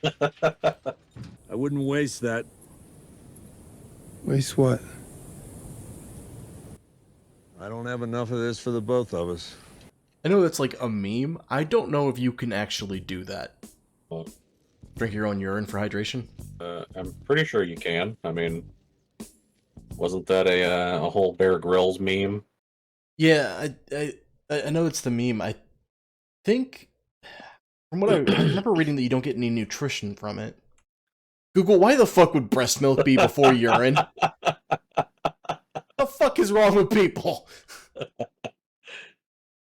I wouldn't waste that. Waste what? I don't have enough of this for the both of us. I know that's like a meme. I don't know if you can actually do that. Well, drink your own urine for hydration? I'm pretty sure you can. I mean, wasn't that a whole Bear Grylls meme? Yeah, I know it's the meme. I think, from what I remember reading, that you don't get any nutrition from it. Google, why the fuck would breast milk be before urine? The fuck is wrong with people?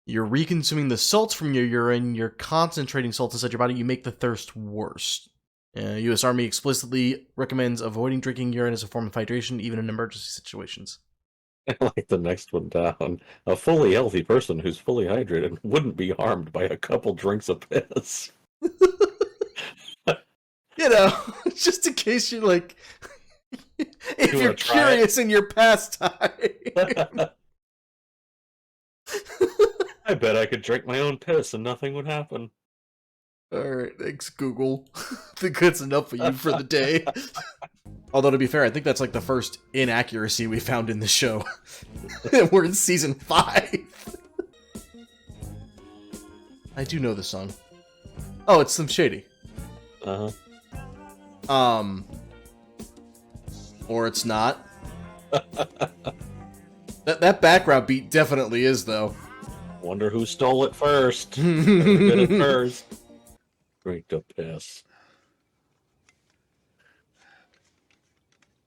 You're reconsuming the salts from your urine, you're concentrating salts inside your body, you make the thirst worse. U.S. Army explicitly recommends avoiding drinking urine as a form of hydration, even in emergency situations. I like the next one down. A fully healthy person who's fully hydrated wouldn't be harmed by a couple drinks of piss. Just in case you're like, if You you're wanna try curious in your pastime. I bet I could drink my own piss and nothing would happen. Alright, thanks, Google. I think that's enough for you for the day. Although, to be fair, I think that's like the first inaccuracy we found in the show. We're in season 5. I do know the song. Oh, it's Slim Shady. Uh-huh. Or it's not. That background beat definitely is, though. Wonder who stole it first. Who did it first? Drink the piss.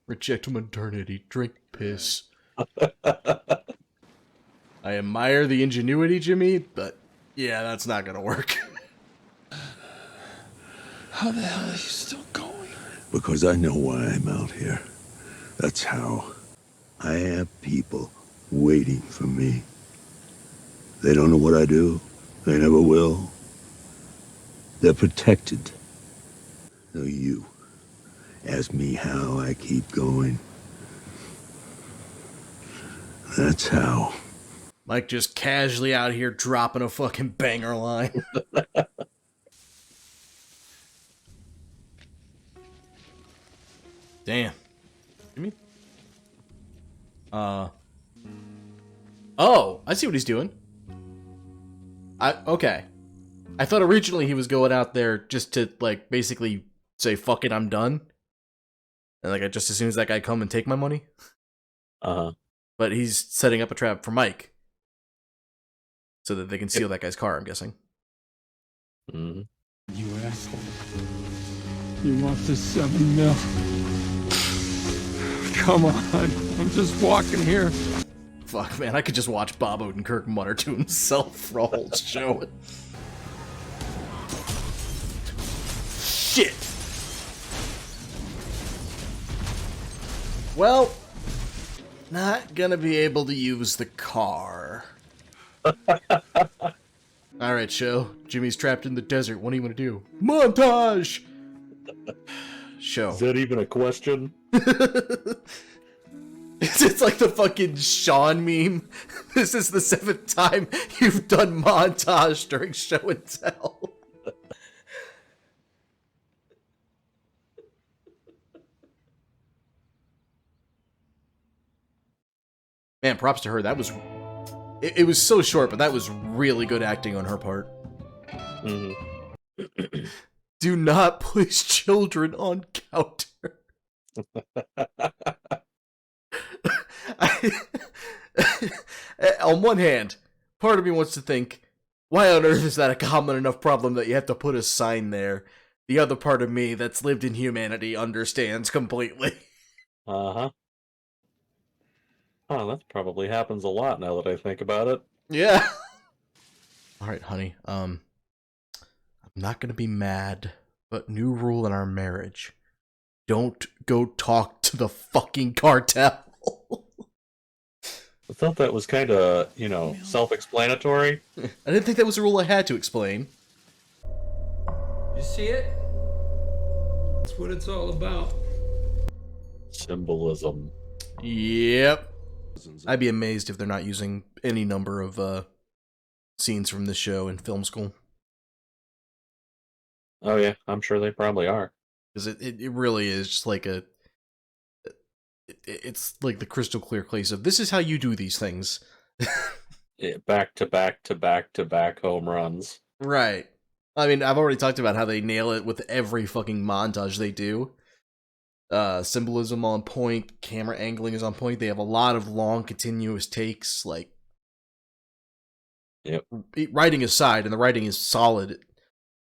Reject modernity, drink piss. I admire the ingenuity, Jimmy, but yeah, that's not gonna work. How the hell are you still going? Because I know why I'm out here. That's how. I have people waiting for me. They don't know what I do. They never will. They're protected. So you ask me how I keep going. That's how. Mike just casually out here dropping a fucking banger line. Damn. Jimmy? Oh, I see what he's doing. Okay. I thought originally he was going out there just to, like, basically say, fuck it, I'm done. And, like, just as soon as that guy come and take my money. Uh-huh. But he's setting up a trap for Mike. So that they can steal that guy's car, I'm guessing. Mm-hmm. You asshole. You want this 7 mil? Come on. I'm just walking here. Fuck, man, I could just watch Bob Odenkirk mutter to himself for a whole show. Shit! Well, not gonna be able to use the car. Alright, show. Jimmy's trapped in the desert. What do you want to do? Montage! Show. Is that even a question? It's like the fucking Sean meme. This is the 7th time you've done montage during show and tell. Man, props to her. That was It was so short, but that was really good acting on her part. Do not place children on counter. On one hand, part of me wants to think, why on earth is that a common enough problem that you have to put a sign there? The other part of me that's lived in humanity understands completely. Uh-huh. Oh, that probably happens a lot now that I think about it. Yeah. Alright, honey, I'm not gonna be mad, but new rule in our marriage. Don't go talk to the fucking cartel. I thought that was kind of, self-explanatory. I didn't think that was a rule I had to explain. You see it? That's what it's all about. Symbolism. Yep. I'd be amazed if they're not using any number of scenes from this show in film school. Oh yeah, I'm sure they probably are. Because it really is just like it's like the crystal clear case of, this is how you do these things. Back to back to back to back home runs. Right. I mean, I've already talked about how they nail it with every fucking montage they do. Symbolism on point, camera angling is on point. They have a lot of long, continuous takes. Like, yep. Writing aside, and the writing is solid.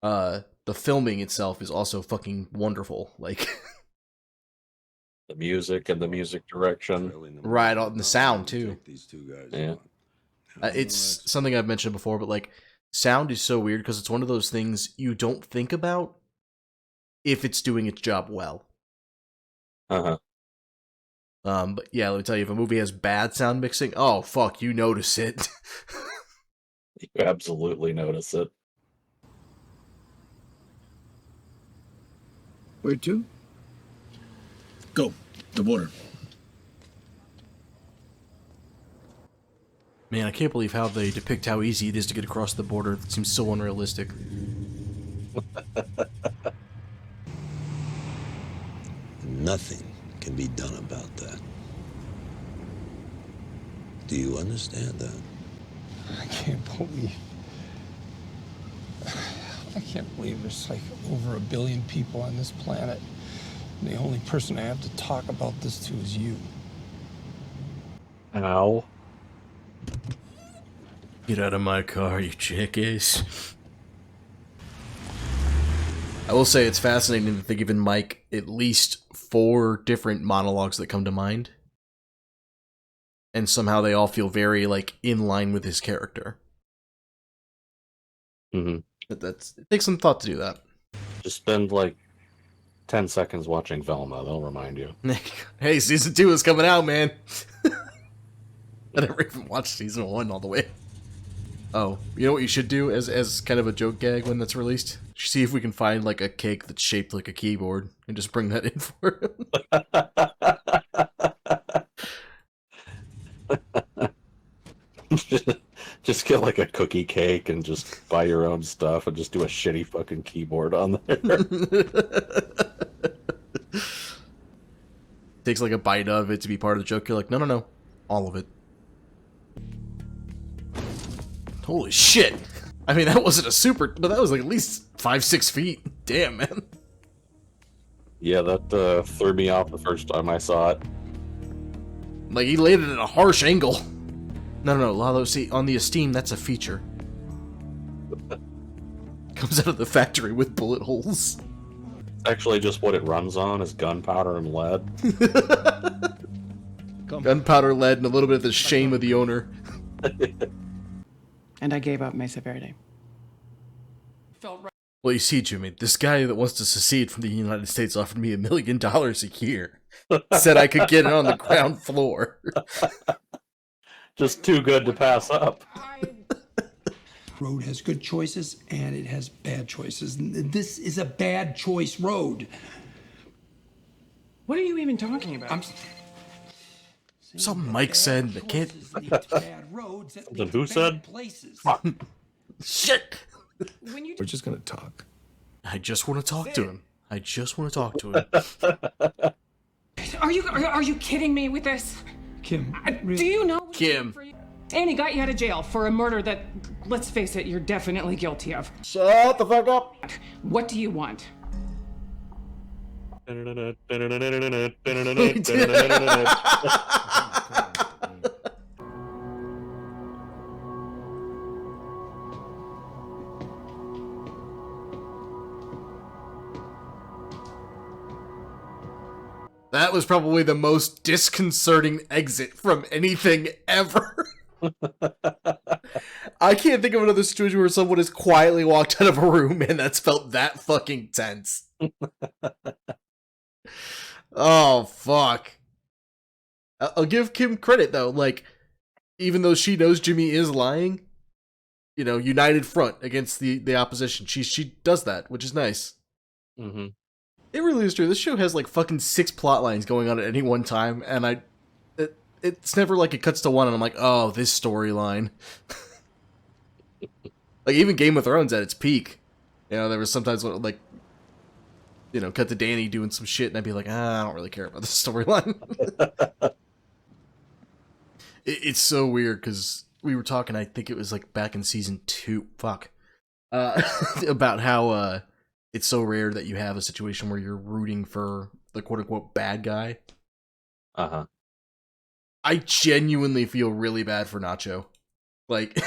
The filming itself is also fucking wonderful. Like, the music and the music direction, right? On the sound too. Yeah. It's something I've mentioned before, but like, sound is so weird because it's one of those things you don't think about if it's doing its job well. Uh-huh. But yeah, let me tell you, if a movie has bad sound mixing, oh fuck, you notice it. You absolutely notice it. Where to? Go. The border. Man, I can't believe how they depict how easy it is to get across the border. It seems so unrealistic. Nothing can be done about that. Do you understand that? I can't believe there's like over 1 billion people on this planet. And the only person I have to talk about this to is you. Ow. Get out of my car, you jackass. I will say it's fascinating that they give Mike at least 4 different monologues that come to mind. And somehow they all feel very, like, in line with his character. Mm-hmm. It takes some thought to do that. Just spend, like, 10 seconds watching Velma. They'll remind you. Hey, season 2 is coming out, man. I never even watched season 1 all the way. Oh, you know what you should do as kind of a joke gag when that's released? See if we can find, like, a cake that's shaped like a keyboard and just bring that in for him. Just get, like, a cookie cake and just buy your own stuff and just do a shitty fucking keyboard on there. Takes, like, a bite of it to be part of the joke. You're like, no. All of it. Holy shit! I mean, that wasn't a super, but that was like at least 5-6 feet. Damn, man. Yeah, that threw me off the first time I saw it. Like, he laid it at a harsh angle. No, Lalo, see, on the Esteem, that's a feature. Comes out of the factory with bullet holes. It's actually just what it runs on is gunpowder and lead. Gunpowder, lead, and a little bit of the shame of the owner. And I gave up Mesa Verde. Well, you see, Jimmy, this guy that wants to secede from the United States offered me $1 million a year. Said I could get it on the ground floor. Just too good to pass up. Road has good choices and it has bad choices. This is a bad choice road. What are you even talking about? Something Mike said. The kid. Something who said? Shit. We're just gonna talk. I just want to talk to him. Are you kidding me with this? Kim, do you know? Kim. And he got you out of jail for a murder that, let's face it, you're definitely guilty of. Shut the fuck up. What do you want? That was probably the most disconcerting exit from anything ever. I can't think of another situation where someone has quietly walked out of a room and that's felt that fucking tense. Oh, fuck. I'll give Kim credit, though. Like, even though she knows Jimmy is lying, you know, united front against the opposition. She does that, which is nice. Mm-hmm. It really is true. This show has like fucking 6 plot lines going on at any one time, and it's never like it cuts to one and I'm like, oh, this storyline. Like, even Game of Thrones at its peak, you know, there was sometimes like, you know, cut to Dany doing some shit, and I'd be like, I don't really care about this storyline. It's so weird, because we were talking, I think it was like back in season 2, about how it's so rare that you have a situation where you're rooting for the quote-unquote bad guy. Uh-huh. I genuinely feel really bad for Nacho. Like...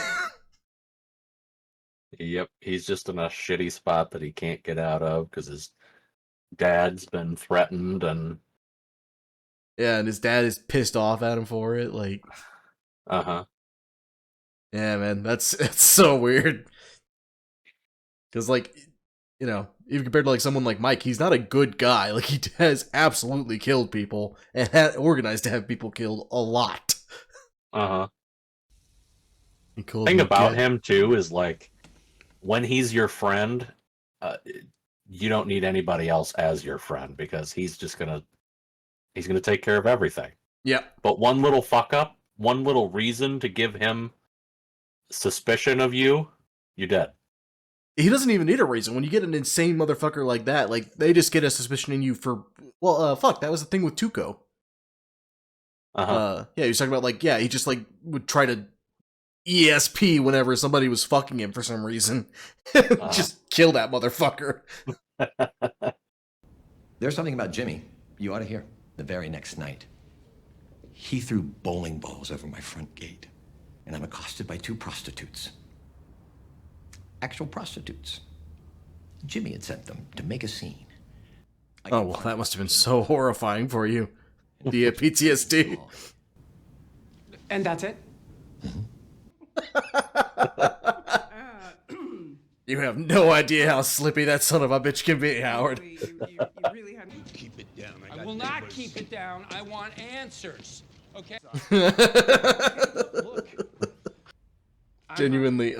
Yep, he's just in a shitty spot that he can't get out of because his dad's been threatened and... Yeah, and his dad is pissed off at him for it, like... Uh-huh. Yeah, man, that's so weird. Because, like, you know, even compared to, like, someone like Mike, he's not a good guy. Like, he has absolutely killed people and had organized to have people killed a lot. Uh-huh. The thing about him, too, is, like, when he's your friend, you don't need anybody else as your friend because he's just gonna take care of everything. Yep. But one little fuck up, one little reason to give him suspicion of you, you're dead. He doesn't even need a reason. When you get an insane motherfucker like that, like, they just get a suspicion in you for, well, fuck, that was the thing with Tuco. Uh-huh. Yeah, he was talking about, like, yeah, he just, like, would try to ESP whenever somebody was fucking him for some reason. Just kill that motherfucker. There's something about Jimmy you ought to hear. The very next night, he threw bowling balls over my front gate, and I'm accosted by 2 prostitutes. Actual prostitutes. Jimmy had sent them to make a scene. Oh, well, that must have been so horrifying for you. The PTSD. And that's it? You have no idea how slippy that son of a bitch can be, Howard. You really had to keep it down. I will not keep it down. I want answers. Okay? Look. Genuinely,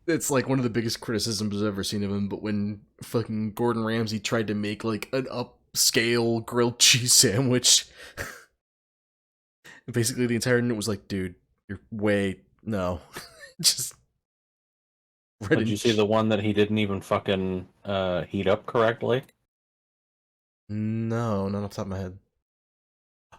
it's like one of the biggest criticisms I've ever seen of him, but when fucking Gordon Ramsay tried to make like an upscale grilled cheese sandwich, basically the entire internet was like, dude, you're no. Just Did you see the one that he didn't even fucking heat up correctly? No, not off the top of my head.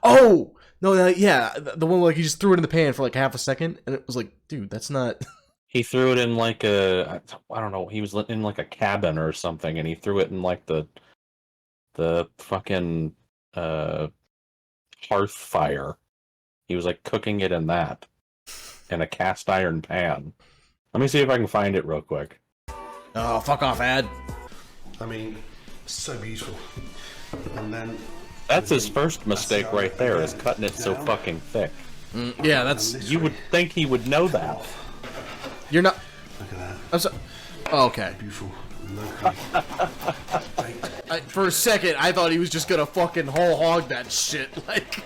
Oh! No, yeah, the one where like, he just threw it in the pan for like half a second, and it was like, dude, that's not... He threw it in like I don't know, he was in like a cabin or something, and he threw it in like the fucking hearth fire. He was like cooking it in that, in a cast iron pan. Let me see if I can find it real quick. Oh, fuck off, Ad. I mean, so beautiful. And then... That's his first mistake right there, is cutting it so fucking thick. Yeah, that's... You would think he would know that. You're not... Look at that. I'm sorry. Oh, okay. Beautiful. For a second, I thought he was just gonna fucking whole hog that shit. Like...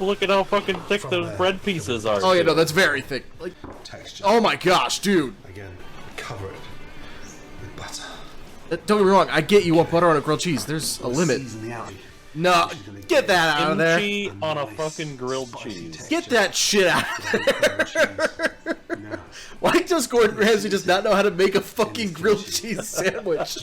Look at how fucking thick those bread pieces are. Oh, yeah, no, that's very thick. Like, texture. Oh my gosh, dude. Again, cover it with butter. Don't get me wrong, I get you want butter on a grilled cheese. There's a limit. No, get that out of there. Kimchi on a fucking grilled cheese. Get that shit out of there. Why does Gordon Ramsay just not know how to make a fucking grilled cheese sandwich?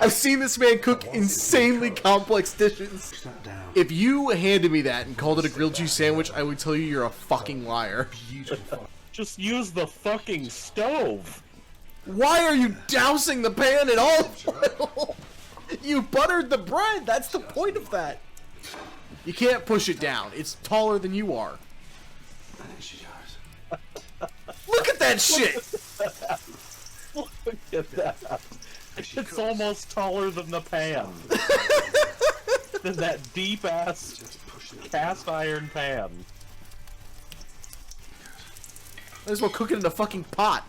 I've seen this man cook insanely complex dishes. If you handed me that and called it a grilled cheese sandwich, I would tell you you're a fucking liar. Just use the fucking stove. Why are you dousing the pan in olive oil? You buttered the bread. That's the point of that. You can't push it down. It's taller than you are. Look at that shit! Look at that. It's almost taller than the pan. Than that deep-ass cast iron pan. Might as well cook it in a fucking pot.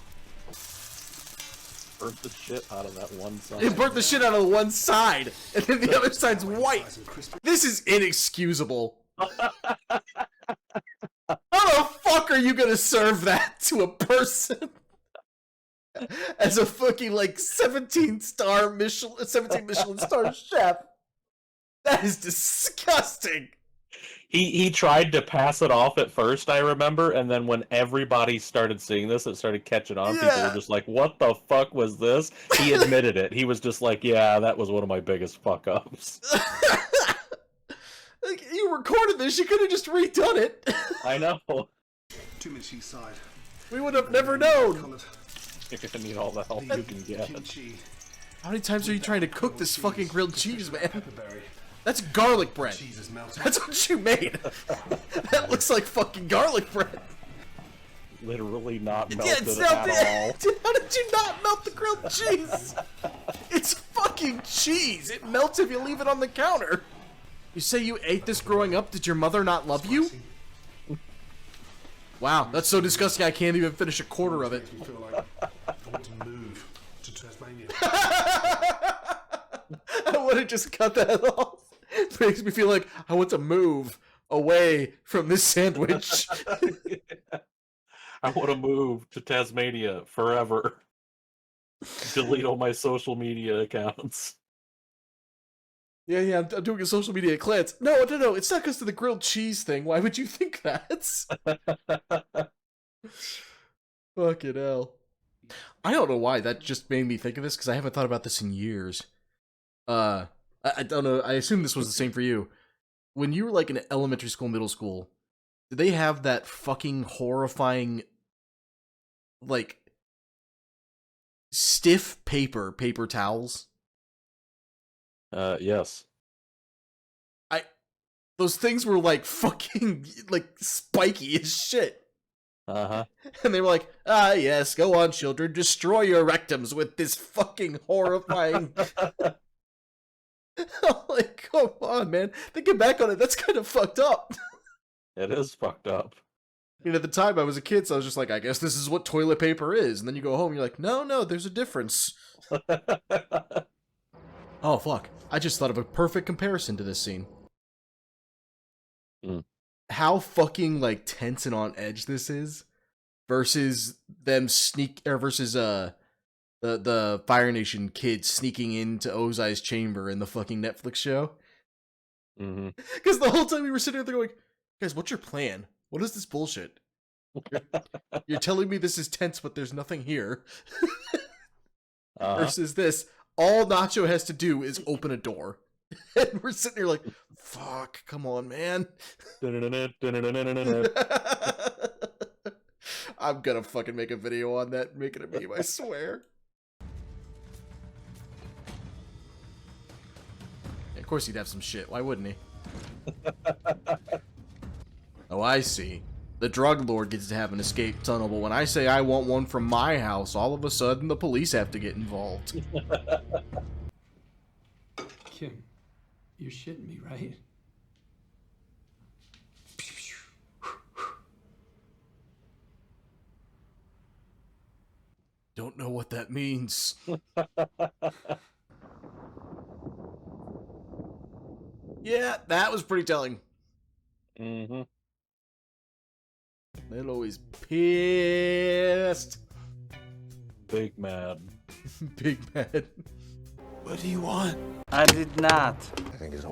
Burnt the shit out of that one side. It burnt the shit out of the one side, and then the other side's white. This is inexcusable. How the fuck are you gonna serve that to a person? As a fucking, like, 17 Michelin star chef. That is disgusting. He tried to pass it off at first, I remember, and then when everybody started seeing this, it started catching on. People were just like, what the fuck was this? He admitted it. He was just like, yeah, that was one of my biggest fuck-ups. Like, you recorded this, you could have just redone it. I know. 2 minutes each side. We would have never known. You're gonna need all the help you can get. How many times are you trying to cook this fucking grilled cheese, man? That's garlic bread. That's what you made. That looks like fucking garlic bread. Literally not melted it's not at all. Dude, how did you not melt the grilled cheese? It's fucking cheese. It melts if you leave it on the counter. You say you ate this growing up? Did your mother not love you? Wow, that's so disgusting I can't even finish a quarter of it. I want to move to Tasmania. I would have just cut that off. It makes me feel like I want to move away from this sandwich. I want to move to Tasmania forever. Delete all my social media accounts. Yeah, I'm doing a social media cleanse. No, it's not because of the grilled cheese thing. Why would you think that? Fucking hell. I don't know why that just made me think of this, because I haven't thought about this in years. I don't know, I assume this was the same for you. When you were like in elementary school, middle school, did they have that fucking horrifying, like, stiff paper towels? Yes. Those things were like fucking, like, spiky as shit. Uh-huh. And they were like, yes, go on, children, destroy your rectums with this fucking horrifying... I'm like, come on, man. Thinking back on it, that's kind of fucked up. It is fucked up. I mean, at the time I was a kid, so I was just like, I guess this is what toilet paper is. And then you go home and you're like, no, there's a difference. Oh, fuck. I just thought of a perfect comparison to this scene. How fucking, like, tense and on edge this is versus them versus the Fire Nation kids sneaking into Ozai's chamber in the fucking Netflix show. Because the whole time we were sitting there going, guys, what's your plan? What is this bullshit? You're telling me this is tense, but there's nothing here. Versus this, all Nacho has to do is open a door. And we're sitting here like, fuck, come on, man. I'm gonna fucking make a video on that, make it a meme, I swear. Of course he'd have some shit. Why wouldn't he? Oh, I see. The drug lord gets to have an escape tunnel, but when I say I want one from my house, all of a sudden the police have to get involved. Kim, you're shitting me, right? Don't know what that means. Yeah, that was pretty telling. Milo is pissed. Big mad. Big mad. What do you want? I did not. I think it's a